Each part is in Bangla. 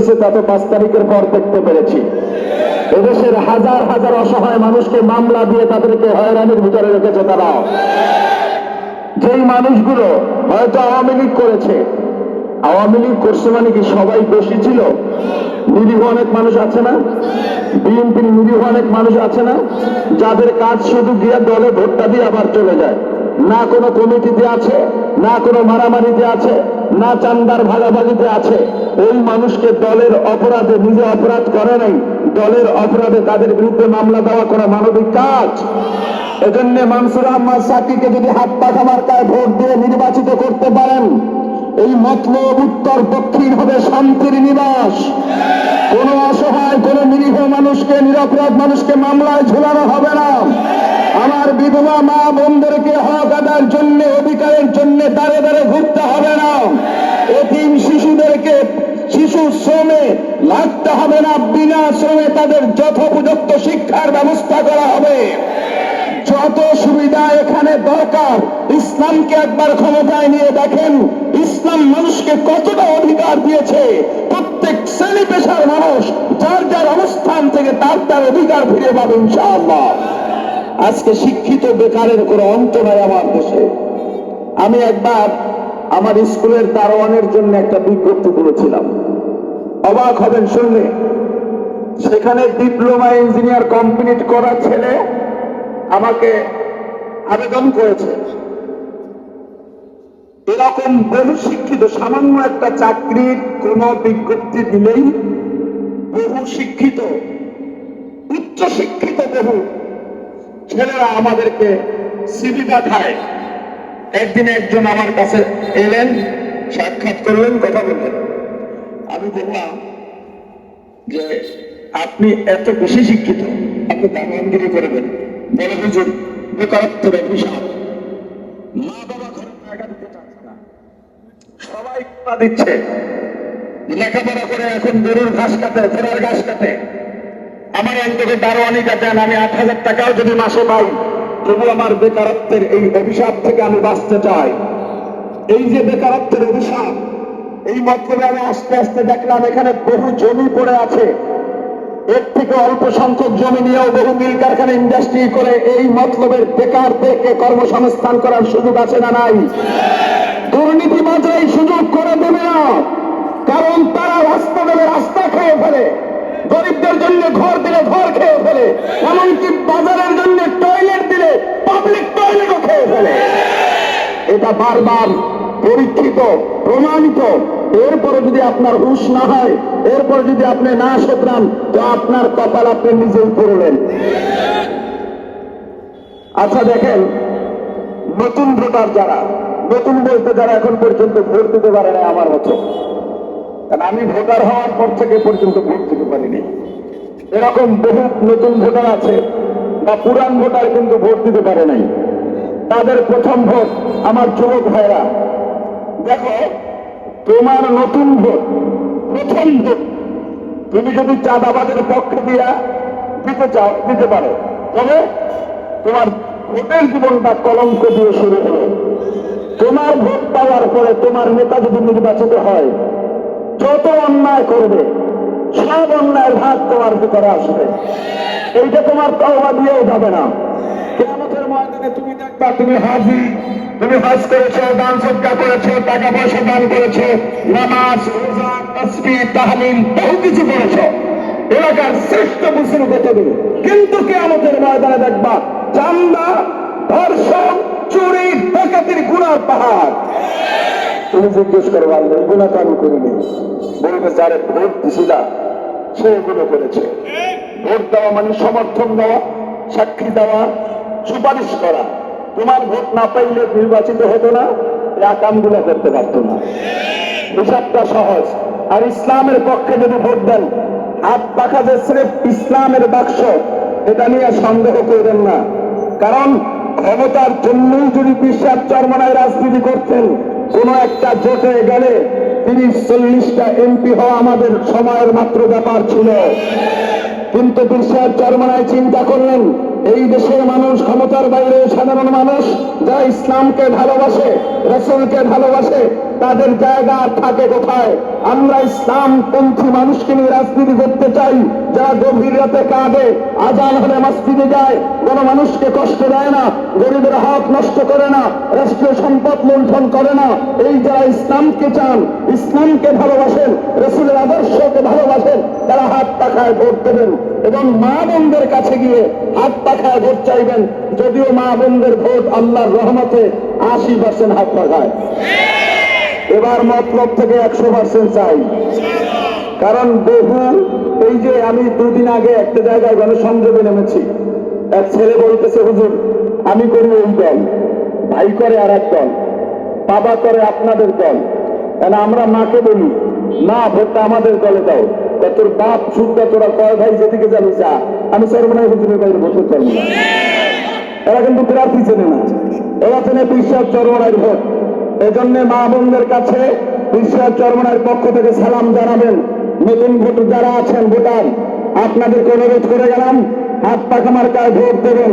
চলতেছে তা তো 5 তারিখের পর দেখতে পেরেছি। এদেশের হাজার হাজার অসহায় মানুষকে মামলা দিয়ে তাদেরকে হয়রানির ভিতরে রেখেছে তারা। যেই মানুষগুলো হয়তো আওয়ামী লীগ করেছে, আওয়ামী লীগ করছে মানে কি সবাই দোষী ছিল? নিরীহ অনেক মানুষ আছে না? বিএনপির নিরীহ অনেক মানুষ আছে না, যাদের কাজ শুধু গিয়ে দলে ভোটটা দিয়ে আবার চলে যায়, না কোনো কমিটিতে আছে, না কোনো মারামারিতে আছে, না চান্দার ভাগাভাগিতে আছে। ওই মানুষকে দলের অপরাধে, নিজে অপরাধ করে নাই, দলের অপরাধে তাদের বিরুদ্ধে মামলা দেওয়া কোনো মানবিক কাজ? এজন্য মানসুর আহমদ সাকিকে যদি হাত পাখা মার্কায় ভোট দিয়ে নির্বাচিত করতে পারেন, এই মতলব উত্তর দক্ষিণ হবে শান্তির নিবাস। কোন অসহায়, কোন নিরীহ মানুষকে, নিরপরাধ মানুষকে মামলায় ঝুলানো হবে না। আমার বিধবা মা বোনদেরকে হক আদায়ের জন্য, অধিকারের জন্য দাঁড়ে দাঁড়ে ঘুরতে হবে না। এতিম শিশুদেরকে শিশু শ্রমে লাগতে হবে না, বিনা শ্রমে তাদের যথোপযুক্ত শিক্ষার ব্যবস্থা করা হবে। যত সুবিধা এখানে দরকার, ইসলামকে একবার ক্ষমতায় নিয়ে দেখেন, ইসলাম মানুষকে কতটা অধিকার দিয়েছে। প্রত্যেক শ্রেণী পেশার মানুষ যার যার অবস্থান থেকে তার তার অধিকার ফিরে পাবে ইনশাআল্লাহ। আজকে শিক্ষিত বেকারের কোনো অন্ত নাই আমার দেশে। আমি একবার আমার স্কুলের দারোয়ানের জন্য একটা বিজ্ঞপ্তি করেছিলাম, অবাক হবেন শুনলে। সেখানে ডিপ্লোমা ইঞ্জিনিয়ার কমপ্লিট করা ছেলে আমাকে আবেদন করেছে। এরকম বহু শিক্ষিত, সামান্য একটা চাকরির কোন বিজ্ঞপ্তি দিলেই বহু শিক্ষিত, উচ্চ শিক্ষিত বহু ছেলেরা আমাদেরকে সিভি পাঠায়। একদিন একজন আমার কাছে এলেন, সাক্ষাৎ করলেন, কথা বললেন। আমি বললাম যে আপনি এত বেশি শিক্ষিত, আপনি দারোয়ানগিরি করবেন? বলে হুজুর, বেকারত্বের অভিশাপ, মা বাবা ঘরে জায়গা দিতে চাচ্ছে না, সবাই কথা দিচ্ছে, লেখাপড়া করে এখন গরুর ঘাস কাটে, ঘোড়ার ঘাস কাটে। আমার অন্তত দারোয়ানিটা দেন, আমি 8,000 টাকাও যদি মাসে পাই, তবু আমার বেকারত্বের এই অভিশাপ থেকে আমি বাঁচতে চাই। এই যে বেকারত্বের অভিশাপ, এই মতলবে আমি আস্তে আস্তে দেখলাম এখানে বহু জমি পড়ে আছে। এর থেকে অল্প সংখ্যক জমি নিয়েও বহু মিল কারখানা, ইন্ডাস্ট্রি করে এই মতলবের বেকারদেরকে কর্মসংস্থান করার সুযোগ আছে না নাই? দুর্নীতিবাজরা এই সুযোগ করে দেবে না, কারণ তারা রাস্তা দেবে, রাস্তা খেয়ে ফেলে, গরিবদের জন্য ঘর দিলে ঘর খেয়ে ফেলে, এমনকি বাজারের জন্য টয়লেট দিলে পাবলিক টয়লেটও খেয়ে ফেলে। এটা বারবার পরীক্ষিত, প্রমাণিত। এরপরে যদি আপনার হুঁশ না হয়, এরপরে যদি আপনি না শোধরান, তো আপনার কপাল আপনি নিজেই করলেন। আচ্ছা দেখেন, নতুন ভোটার যারা, নতুন বলতে যারা এখন পর্যন্ত ভোট দিতে পারে না আমার মতো, কারণ আমি ভোটার হওয়ার পর থেকে পর্যন্ত ভোট দিতে পারিনি। এরকম বহু নতুন ভোটার আছে, বা পুরান ভোটার কিন্তু ভোট দিতে পারে নাই। তাদের প্রথম ভোট। আমার যুবক ভাইরা, দেখো, তোমার নতুন ভোট, প্রথম ভোট, তুমি যদি চাঁদাবাজের পক্ষে দিয়া দিতে চাও, দিতে পারো, তবে তোমার ভোটের জীবনটা কলঙ্ক দিয়ে শুরু হলো। তোমার ভোট পাওয়ার পরে তোমার নেতা যদি নির্বাচিত হয়, যত অন্যায় করবে সব অন্যায়ের ভাগ তোমার ভিতরে আসবে। এইটা তোমার তওবা দিয়েও যাবে না। কিয়ামতের ময়দানে তুমি দেখবা, তুমি হাজি, তুমি হজ করেছো, দান সদকা করেছো, টাকা পয়সা দান করেছো, নামাজ, রোজা, তাসবিহ, তাহলিল বহু কিছু করেছো, এলাকার শ্রেষ্ঠ মুসলিম হতে দিন। কিন্তু কিয়ামতের ময়দানে দেখবা চান্দা, ধর্ষণ, চুরি, ডাকাতির গুনার পাহাড়। তুমি জিজ্ঞেস করো, আল্লাহ গুণা তো আমি করিনি। বলবে যারে ভোট দিছিলা সে এগুলো করেছে। ভোট দেওয়া মানে সমর্থন দেওয়া, সাক্ষী দেওয়া, সুপারিশ করা। তোমার ভোট না পাইলে নির্বাচিত হতো না, এই কামগুলো করতে পারতো না। হিসাবটা সহজ। আর ইসলামের পক্ষে যদি ভোট দেন, হাত পাখা যে স্রেফ ইসলামের বাক্স, এটা নিয়ে সন্দেহ করবেন না। কারণ ক্ষমতার জন্যই যদি বিশ্বাস চরমনায় রাজনীতি করতেন, কোন একটা জোটে গেলে 30-40টা এমপি হওয়া আমাদের সময়ের মাত্র ব্যাপার ছিল। কিন্তু বিশ্বাস চরমনায় চিন্তা করলেন, এই দেশের মানুষ, ক্ষমতার বাইরে সাধারণ মানুষ, যারা ইসলামকে ভালোবাসে, রাসূলকে ভালোবাসে, তাদের জায়গা আর থাকে কোথায়? আমরা ইসলামপন্থী মানুষকে নিয়ে রাজনীতি করতে চাই, যারা গভীর রাতে কাঁদে, আজান হলে মসজিদে যায়, কোনো মানুষকে কষ্ট দেয় না, গরিবের হক নষ্ট করে না, রাষ্ট্রীয় সম্পদ লুণ্ঠন করে না। এই যারা ইসলামকে চান, ইসলামকে ভালোবাসেন, রাসূলের আদর্শকে ভালোবাসেন, তারা হাত পাখায় ভোট দেবেন এবং মা বোনদের কাছে গিয়ে হাত পাখায় ভোট চাইবেন। যদিও মা বোনদের ভোট আল্লাহর রহমতে 80% হাত পাখায়, এবার মতলব থেকে 100% চাই। কারণ বহু, এই যে আমি দুদিন আগে একটা জায়গায় গণসংযোগে নেমেছি, এক ছেলে বলতেছে, হুজুর আমি করি এই দল, ভাই করে আর এক দল, বাবা করে আপনাদের দল। কেন আমরা মাকে বলি, না ভোটটা আমাদের দলে দাও। তোর বাপ সুদ্ধা, তোরা কয় ভাই যেদিকে যাবি যা, আমি সর্বনায় হুজুরের বাইরে ভোট করতে পারবো না। এরা কিন্তু প্রার্থী চেনে না, এরা চেনে বিশ্বাস চরমনার ভোট। এজন্য মা বোনদের কাছে বিশ্বাস চরমনার পক্ষ থেকে সালাম জানাবেন। নতুন ভোট যারা আছেন ভোটার, আপনাদেরকে অনুরোধ করে গেলাম, হাত পাখা মার্কায় ভোট দেবেন।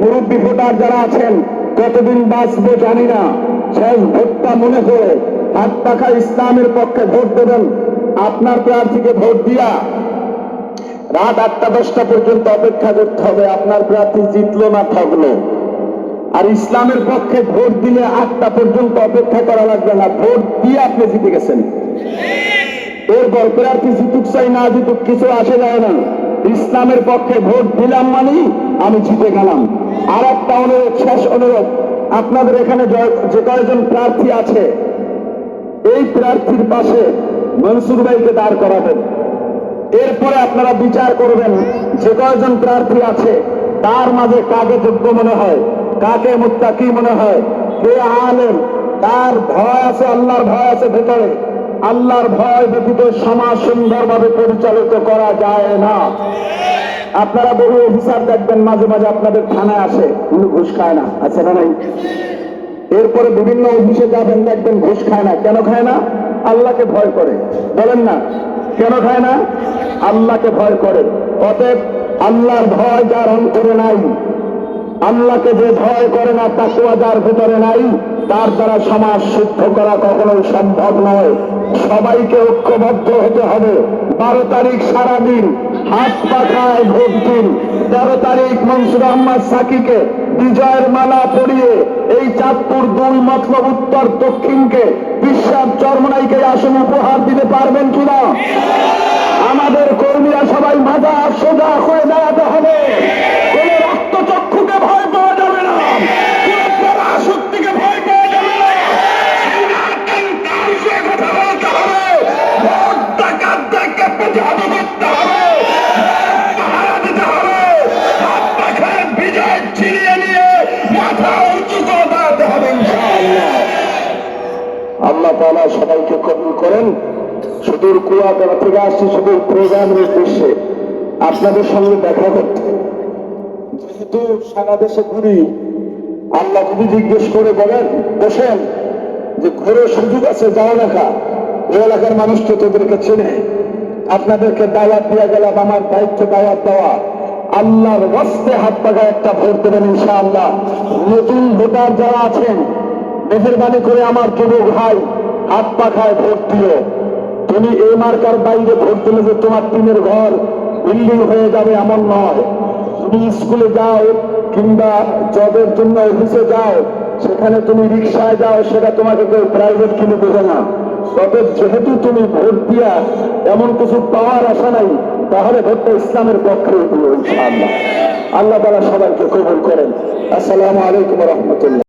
মুরব্বী ভোটার যারা আছেন, কতদিন বাঁচবো জানি না, শেষ ভোটটা মনে করে হাত পাখা ইসলামের পক্ষে ভোট দেবেন। আপনার প্রার্থীকে ভোট দিয়া রাত 8টা-10টা পর্যন্ত অপেক্ষা করতে হবে, আপনার প্রার্থী জিতলো না ঠকলো। আর ইসলামের পক্ষে ভোট দিলে 8টা পর্যন্ত অপেক্ষা করা লাগবে না, ভোট দিয়ে আপনি জিতে গেছেন। এরপর প্রার্থী জিতুক চাই না জিতুক কিছু আসে যায় না, ইসলামের পক্ষে ভোট দিলাম মানে আমি জিতে গেলাম। আর একটা অনুরোধ, শেষ অনুরোধ, আপনাদের এখানে যে কয়েকজন প্রার্থী আছে, এই প্রার্থীর পাশে মনসুর ভাইকে দাঁড় করাবেন। এরপরে আপনারা বিচার করবেন যে কয়েকজন প্রার্থী আছে তার মাঝে কাকে যোগ্য মনে হয়, কাকে মুত্তাকি মনে হয়, কে আলেম, তার ভয় আছে, আল্লাহর ভয় আছে ভেতরে। আল্লাহর ভয় ব্যতীত সমাজ সুন্দরভাবে পরিচালিত করা যায় না। আপনারা বহু অফিসার দেখবেন মাঝে মাঝে আপনাদের থানায় আসে, কিন্তু ঘুষ খায় না, আছে না নাই? এরপরে বিভিন্ন অফিসে যাবেন, দেখবেন ঘুষ খায় না। কেন খায় না? আল্লাহকে ভয় করে। বলেন না কেন খায় না? আল্লাহকে ভয় করে। অতএব আল্লাহর ভয় যার অন্তরে নাই, আল্লাহকে যে ভয় করে না, তাকওয়া যার ভেতরে নাই, তার দ্বারা সমাজ শুদ্ধ করা কখনোই সম্ভব নয়। সবাইকে ঐক্যবদ্ধ হতে হবে। 12 তারিখ সারাদিন হাত পাখায় ভোট দিন। 13 তারিখ মনসুর আহমদ সাকিকে বিজয়ের মালা পরিয়ে এই চাঁদপুর 2 মতলব উত্তর দক্ষিণকে বিশ্বাস চরমনাইকে আসন উপহার দিতে পারবেন কিনা? আমাদের কর্মীরা সবাই মাথা সোজা হয়ে দাঁড়াতে হবে। কোন রক্তচক্ষুকে ভয় পাওয়া যাবে না, কোন পরাশক্তিকে ভয় পাওয়া যাবে না। কথা বলতে হবে, ভোট ডাকাতদেরকে প্রতিহত করতে হবে, পাহারা দিতে হবে, হাত পাখায় বিজয় ছিনিয়ে নিয়ে মাথা উঁচু করে দাঁড়াতে হবে ইনশাআল্লাহ। আল্লাহ তাআলা সবাইকে কবুল করেন। সুদূর কুয়াকাটা থেকে আসছি শুধু প্রোগ্রামের উদ্দেশ্যে আপনাদের সঙ্গে দেখা করতে। যেহেতু সারা দেশে ঘুরি, আল্লাহ যদি জিজ্ঞেস করে বলেন বসেন যে ঘোরার সুযোগ আছে, যাও লেখা, ওই এলাকার মানুষ তো তোদেরকে চেনে, আপনাদেরকে দাওয়াত দিয়ে গেলাম, আমার দায়িত্ব দাওয়াত দেওয়া। আল্লাহর রাস্তে হাত পাখায় একটা ভোট দেবেন ইনশাআল্লাহ। নতুন ভোটার যারা আছেন, মেহেরবানি করে আমার যুবক ভাই, হাত পাখায় ভোট দিও। তুমি এই মার্কার বাইরে ভোট দিলে যে তোমার টিনের ঘর বিল্ডিং হয়ে যাবে এমন নয়। তুমি স্কুলে যাও কিংবা জবের জন্য অফিসে যাও, সেখানে তুমি রিক্সায় যাও, সেটা তোমাকে কেউ প্রাইভেট কিনে দেবে না। তবে যেহেতু তুমি ভোট দিয়া এমন কিছু পাওয়ার আশা নাই, তাহলে ভোটটা ইসলামের পক্ষে দিও ইনশাআল্লাহ। আল্লাহ তাআলা সবাইকে কবুল করেন। আসসালামু আলাইকুম ওয়া রাহমাতুল্লাহ।